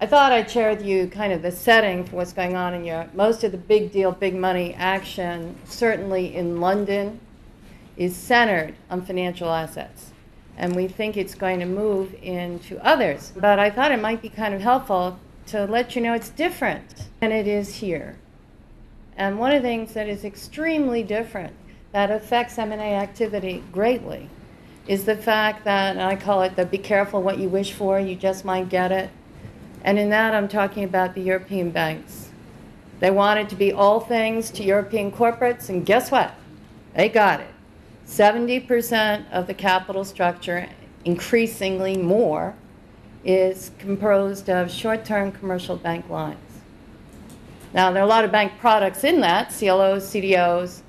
I thought I'd share with you kind of the setting for what's going on in Europe. Most of the big deal, big money action, certainly in London, is centered on financial assets. And we think it's going to move into others. But I thought it might be kind of helpful to let you know it's different than it is here. And one of the things that is extremely different that affects M&A activity greatly is the fact that, and I call it the be careful what you wish for, you just might get it. And in that, I'm talking about the European banks. They wanted to be all things to European corporates, and guess what? They got it. 70% of the capital structure, increasingly more, is composed of short-term commercial bank lines. Now, there are a lot of bank products in that, CLOs, CDOs,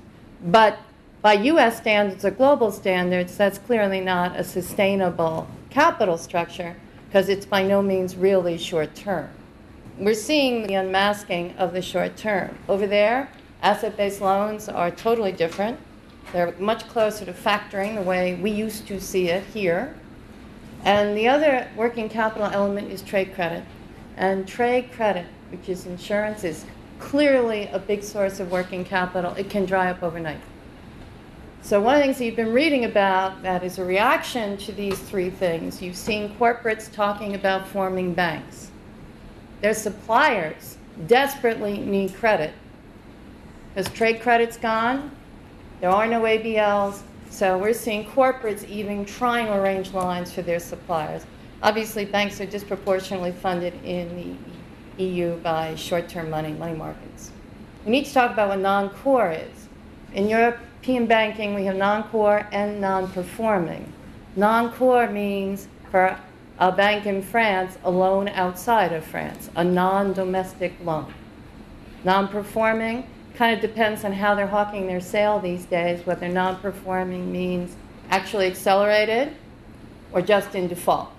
but by US standards or global standards, that's clearly not a sustainable capital structure, because it's by no means really short term. We're seeing the unmasking of the short term. Over there, asset-based loans are totally different. They're much closer to factoring the way we used to see it here. And the other working capital element is trade credit. And trade credit, which is insurance, is clearly a big source of working capital. It can dry up overnight. So one of the things that you've been reading about that is a reaction to these three things, you've seen corporates talking about forming banks. Their suppliers desperately need credit because trade credit's gone, there are no ABLs, so we're seeing corporates even trying to arrange lines for their suppliers. Obviously, banks are disproportionately funded in the EU by short-term money markets. We need to talk about what non-core is. In European banking, we have non-core and non-performing. Non-core means, for a bank in France, a loan outside of France, a non-domestic loan. Non-performing kind of depends on how they're hawking their sale these days, whether non-performing means actually accelerated or just in default.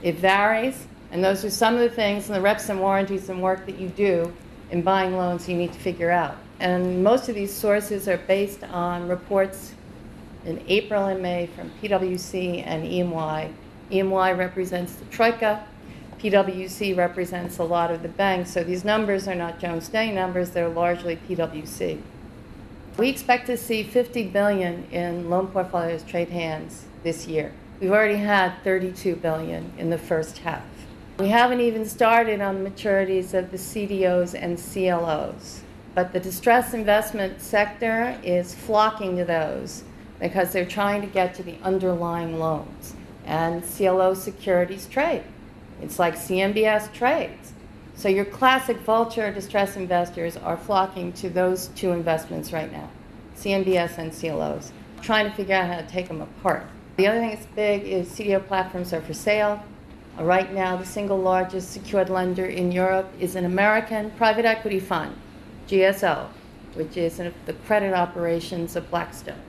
It varies, and those are some of the things in the reps and warranties and work that you do in buying loans you need to figure out. And most of these sources are based on reports in April and May from PwC and EY. EY represents the Troika. PwC represents a lot of the banks. So these numbers are not Jones Day numbers. They're largely PwC. We expect to see $50 billion in loan portfolios trade hands this year. We've already had $32 billion in the first half. We haven't even started on the maturities of the CDOs and CLOs. But the distressed investment sector is flocking to those because they're trying to get to the underlying loans. And CLO securities trade. It's like CMBS trades. So your classic vulture distressed investors are flocking to those two investments right now, CMBS and CLOs, trying to figure out how to take them apart. The other thing that's big is CDO platforms are for sale. Right now, the single largest secured lender in Europe is an American private equity fund, GSO, which is the credit operations of Blackstone.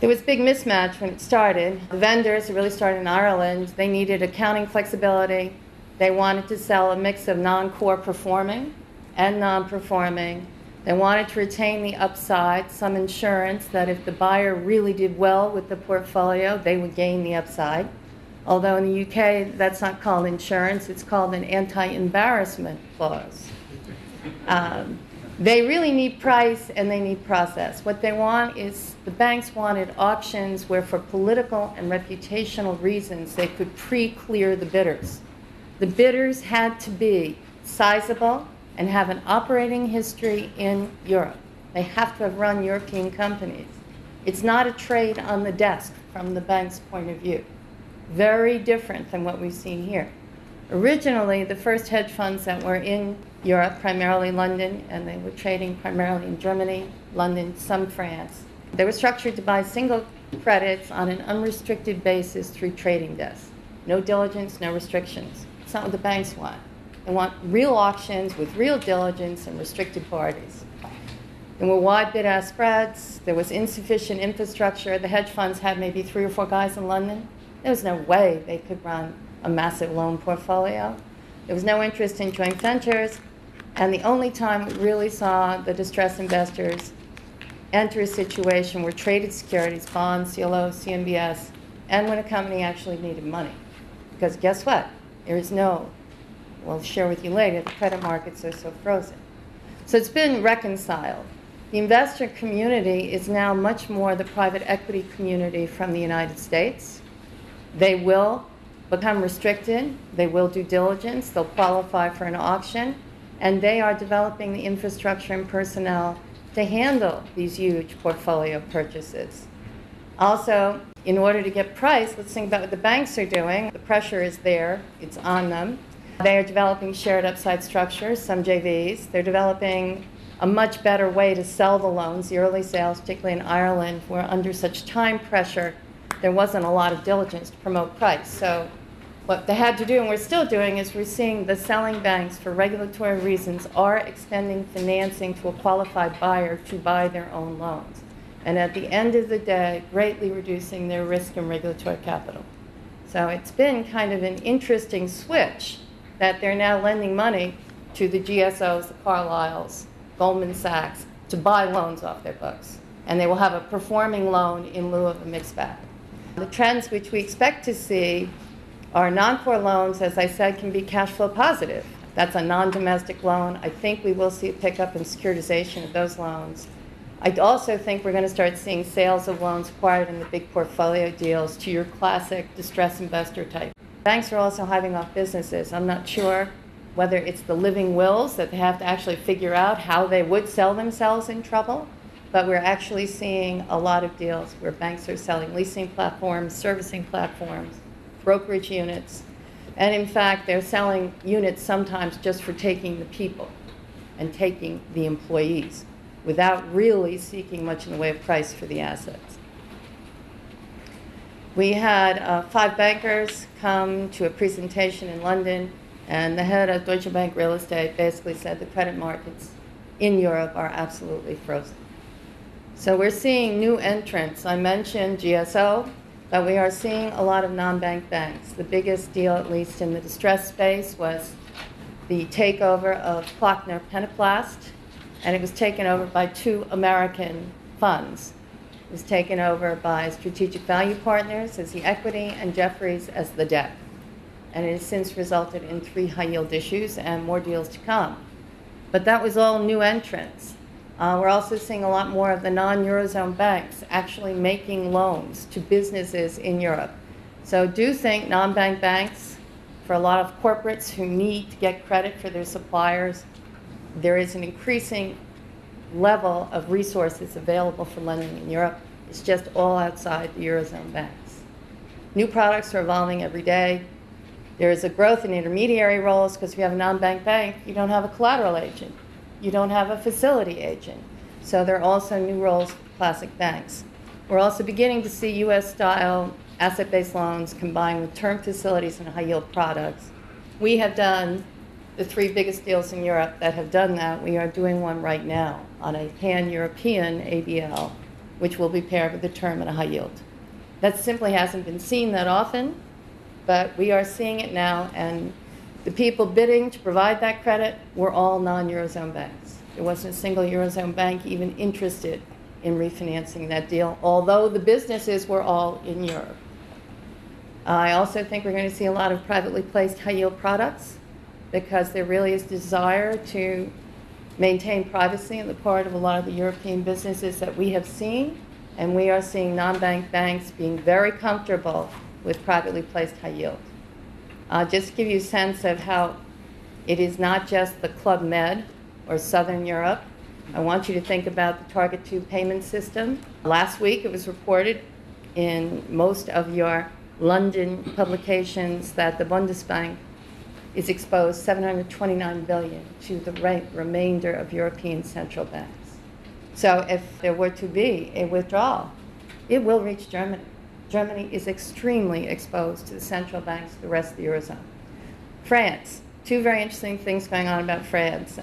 There was a big mismatch when it started. The vendors, it really started in Ireland, they needed accounting flexibility. They wanted to sell a mix of non-core performing and non-performing. They wanted to retain the upside, some insurance that if the buyer really did well with the portfolio, they would gain the upside. Although in the UK, that's not called insurance, it's called an anti-embarrassment clause. They really need price and they need process. What they want is, the banks wanted auctions where for political and reputational reasons they could pre-clear the bidders. The bidders had to be sizable and have an operating history in Europe. They have to have run European companies. It's not a trade on the desk from the bank's point of view. Very different than what we've seen here. Originally, the first hedge funds that were in Europe, primarily London, and they were trading primarily in Germany, London, some France. They were structured to buy single credits on an unrestricted basis through trading desks. No diligence, no restrictions. It's not what the banks want. They want real auctions with real diligence and restricted parties. There were wide bid-ask spreads. There was insufficient infrastructure. The hedge funds had maybe 3 or 4 guys in London. There was no way they could run a massive loan portfolio. There was no interest in joint ventures. And the only time we really saw the distressed investors enter a situation where traded securities, bonds, CLOs, CMBS, and when a company actually needed money. Because guess what? There is no we'll share with you later, the credit markets are so frozen. So it's been reconciled. The investor community is now much more the private equity community from the United States. They will become restricted. They will do diligence. They'll qualify for an auction. And they are developing the infrastructure and personnel to handle these huge portfolio purchases. Also, in order to get price, let's think about what the banks are doing. The pressure is there. It's on them. They are developing shared upside structures, some JVs. They're developing a much better way to sell the loans. The early sales, particularly in Ireland, were under such time pressure, there wasn't a lot of diligence to promote price. So what they had to do, and we're still doing, is we're seeing the selling banks, for regulatory reasons, are extending financing to a qualified buyer to buy their own loans. And at the end of the day, greatly reducing their risk and regulatory capital. So it's been kind of an interesting switch that they're now lending money to the GSOs, the Carlyles, Goldman Sachs, to buy loans off their books. And they will have a performing loan in lieu of a mixed bag. The trends which we expect to see are non-core loans, as I said, can be cash flow positive. That's a non-domestic loan. I think we will see a pickup in securitization of those loans. I also think we're going to start seeing sales of loans acquired in the big portfolio deals to your classic distressed investor type. Banks are also hiving off businesses. I'm not sure whether it's the living wills that they have to actually figure out how they would sell themselves in trouble, but we're actually seeing a lot of deals where banks are selling leasing platforms, servicing platforms, brokerage units, and in fact, they're selling units sometimes just for taking the people and taking the employees without really seeking much in the way of price for the assets. We had 5 bankers come to a presentation in London, and the head of Deutsche Bank Real Estate basically said the credit markets in Europe are absolutely frozen. So we're seeing new entrants. I mentioned GSO, but we are seeing a lot of non-bank banks. The biggest deal, at least in the distress space, was the takeover of Klockner Peniplast, and it was taken over by 2 American funds. It was taken over by Strategic Value Partners as the equity and Jefferies as the debt. And it has since resulted in 3 high-yield issues and more deals to come. But that was all new entrants. We're also seeing a lot more of the non-Eurozone banks actually making loans to businesses in Europe. So do think non-bank banks, for a lot of corporates who need to get credit for their suppliers, there is an increasing level of resources available for lending in Europe. It's just all outside the Eurozone banks. New products are evolving every day. There is a growth in intermediary roles because if you have a non-bank bank, you don't have a collateral agent. You don't have a facility agent. So there are also new roles for classic banks. We're also beginning to see U.S.-style asset-based loans combined with term facilities and high-yield products. We have done the 3 biggest deals in Europe that have done that. We are doing one right now on a pan-European ABL, which will be paired with a term and a high yield. That simply hasn't been seen that often, but we are seeing it now, and the people bidding to provide that credit were all non-Eurozone banks. There wasn't a single Eurozone bank even interested in refinancing that deal, although the businesses were all in Europe. I also think we're going to see a lot of privately placed high-yield products because there really is desire to maintain privacy on the part of a lot of the European businesses that we have seen, and we are seeing non-bank banks being very comfortable with privately placed high yield. Just to give you a sense of how it is not just the Club Med or Southern Europe, I want you to think about the Target 2 payment system. Last week it was reported in most of your London publications that the Bundesbank is exposed $729 billion to the remainder of European central banks. So if there were to be a withdrawal, it will reach Germany. Germany is extremely exposed to the central banks of the rest of the Eurozone. France, 2 very interesting things going on about France.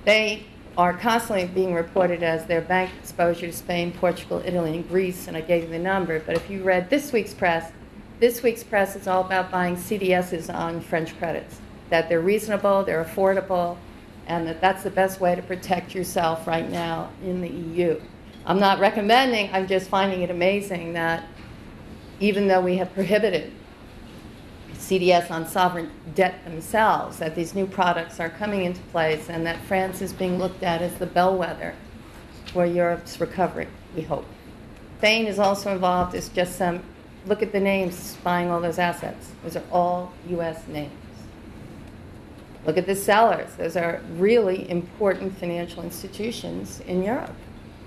They are constantly being reported as their bank exposure to Spain, Portugal, Italy, and Greece, and I gave you the number, but if you read this week's press is all about buying CDSs on French credits, that they're reasonable, they're affordable, and that's the best way to protect yourself right now in the EU. I'm not recommending, I'm just finding it amazing that even though we have prohibited CDS on sovereign debt themselves, that these new products are coming into place and that France is being looked at as the bellwether for Europe's recovery, we hope. Spain is also involved. It's just some, look at the names buying all those assets. Those are all U.S. names. Look at the sellers. Those are really important financial institutions in Europe.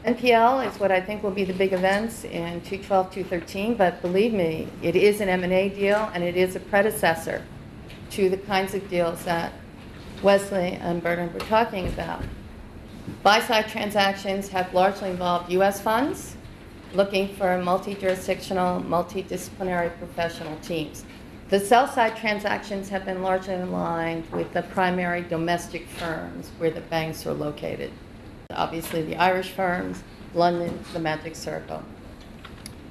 NPL is what I think will be the big events in 212, 213, but believe me, it is an M&A deal, and it is a predecessor to the kinds of deals that Wesley and Bernard were talking about. Buy-side transactions have largely involved U.S. funds looking for multi-jurisdictional, multidisciplinary professional teams. The sell-side transactions have been largely aligned with the primary domestic firms where the banks are located. Obviously, the Irish firms, London, the Magic Circle.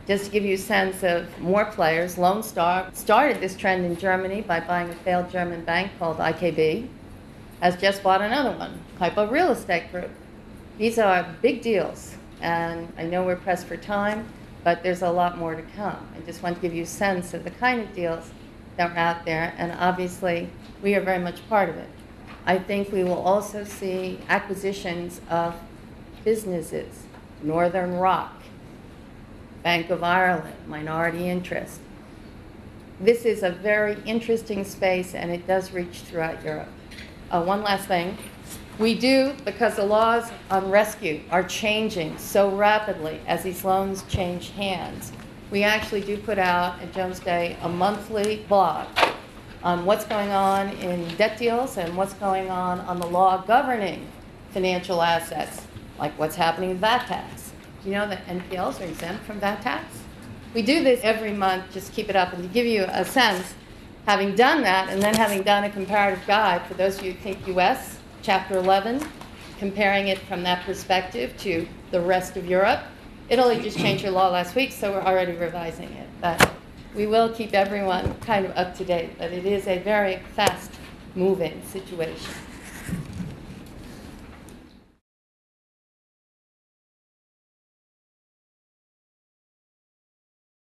Just to give you a sense of more players, Lone Star started this trend in Germany by buying a failed German bank called IKB, has just bought another one, Hypo Real Estate Group. These are big deals, and I know we're pressed for time, but there's a lot more to come. I just want to give you a sense of the kind of deals that are out there, and obviously, we are very much part of it. I think we will also see acquisitions of businesses, Northern Rock, Bank of Ireland, minority interest. This is a very interesting space, and it does reach throughout Europe. One last thing. We do, because the laws on rescue are changing so rapidly as these loans change hands, we actually do put out at Jones Day a monthly blog on what's going on in debt deals and what's going on the law governing financial assets, like what's happening with VAT tax. Do you know that NPLs are exempt from VAT tax? We do this every month, just keep it up, and to give you a sense, having done that and then having done a comparative guide, for those of you who think US, Chapter 11, comparing it from that perspective to the rest of Europe. Italy just changed their law last week, so we're already revising it. But we will keep everyone kind of up to date, but it is a very fast-moving situation.